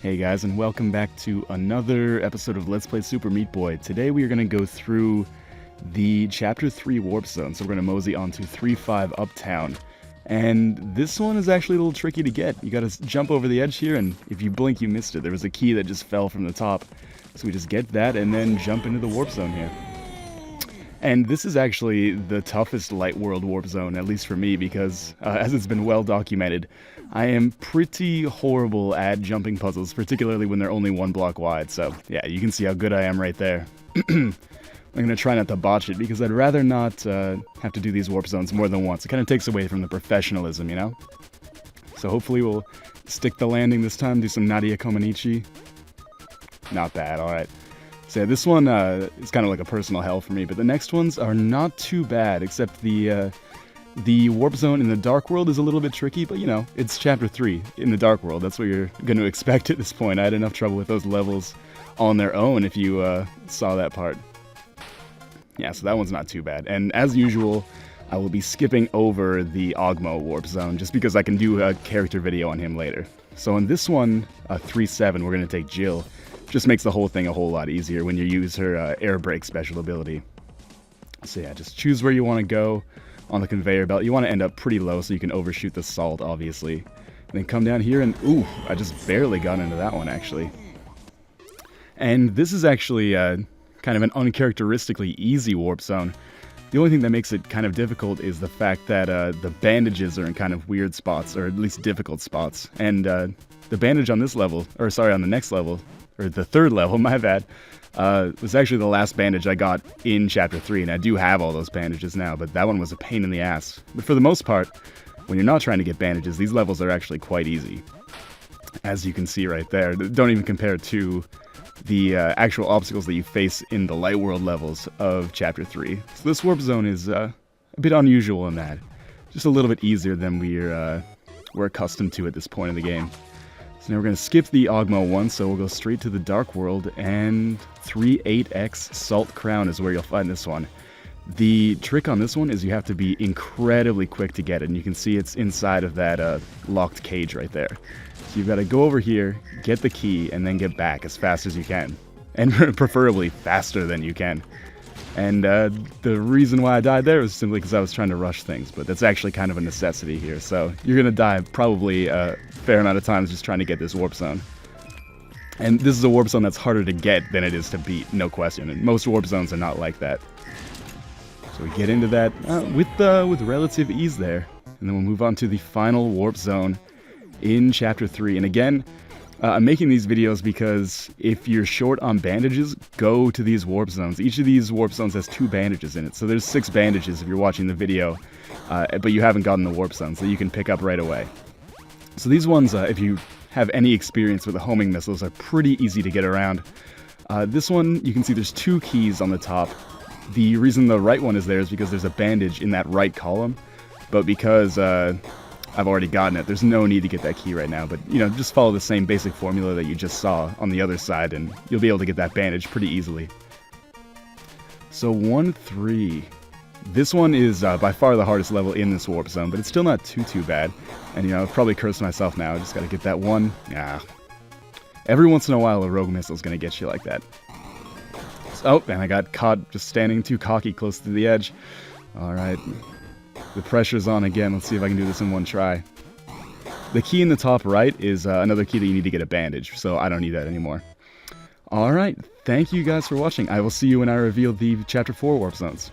Hey guys, and welcome back to another episode of Let's Play Super Meat Boy. Today we are going to go through the Chapter 3 Warp Zone, so we're going to mosey on to 3-5 Uptown. And this one is actually a little tricky to get. You got to jump over the edge here, and if you blink you missed it. There was a key that just fell from the top. So we just get that and then jump into the Warp Zone here. And this is actually the toughest Light World Warp Zone, at least for me, because as it's been well documented, I am pretty horrible at jumping puzzles, particularly when they're only one block wide. So yeah, you can see how good I am right there. I'm going to try not to botch it, because I'd rather not have to do these warp zones more than once. It kind of takes away from the professionalism, you know? So hopefully we'll stick the landing this time, do some Nadia Comaneci. Not bad, alright. So yeah, this one is kind of like a personal hell for me, but the next ones are not too bad, except the warp zone in the Dark World is a little bit tricky, but you know, it's Chapter 3 in the Dark World. That's what you're going to expect at this point. I had enough trouble with those levels on their own if you saw that part. Yeah, so that one's not too bad. And as usual, I will be skipping over the Ogmo warp zone, just because I can do a character video on him later. So in this one, 3-7, we're going to take Jill. Just makes the whole thing a whole lot easier when you use her air brake special ability. So yeah, just choose where you want to go on the conveyor belt. You want to end up pretty low so you can overshoot the salt, obviously. And then come down here and, ooh, I just barely got into that one, actually. And this is actually kind of an uncharacteristically easy warp zone. The only thing that makes it kind of difficult is the fact that the bandages are in kind of weird spots, or at least difficult spots. And the bandage on this level, or sorry, on the next level, or the third level, my bad, was actually the last bandage I got in Chapter 3, and I do have all those bandages now, but that one was a pain in the ass. But for the most part, when you're not trying to get bandages, these levels are actually quite easy. As you can see right there. Don't even compare to the actual obstacles that you face in the Light World levels of Chapter 3. So this warp zone is a bit unusual in that. Just a little bit easier than we're accustomed to at this point in the game. So now we're going to skip the Ogmo one, so we'll go straight to the Dark World, and 3-8X Salt Crown is where you'll find this one. The trick on this one is you have to be incredibly quick to get it, and you can see it's inside of that locked cage right there. So you've got to go over here, get the key, and then get back as fast as you can. And preferably faster than you can. And the reason why I died there was simply because I was trying to rush things, but that's actually kind of a necessity here. So you're going to die probably a fair amount of times just trying to get this warp zone. And this is a warp zone that's harder to get than it is to beat, no question. And most warp zones are not like that. So we get into that with relative ease there. And then we'll move on to the final warp zone in Chapter 3. And again, I'm making these videos because if you're short on bandages, go to these warp zones. Each of these warp zones has 2 bandages in it. So there's 6 bandages if you're watching the video, but you haven't gotten the warp zones that you can pick up right away. So these ones, if you have any experience with the homing missiles, are pretty easy to get around. This one, you can see there's 2 keys on the top. The reason the right one is there is because there's a bandage in that right column, but because I've already gotten it, there's no need to get that key right now, but you know, just follow the same basic formula that you just saw on the other side and you'll be able to get that bandage pretty easily. So 1-3. This one is by far the hardest level in this warp zone, but it's still not too bad. And you know, I've probably cursed myself now, I just gotta get that one. Yeah. Every once in a while a rogue missile's gonna get you like that. Oh, and I got caught just standing too cocky close to the edge. Alright. The pressure's on again. Let's see if I can do this in one try. The key in the top right is another key that you need to get a bandage, so I don't need that anymore. Alright, thank you guys for watching. I will see you when I reveal the Chapter 4 warp zones.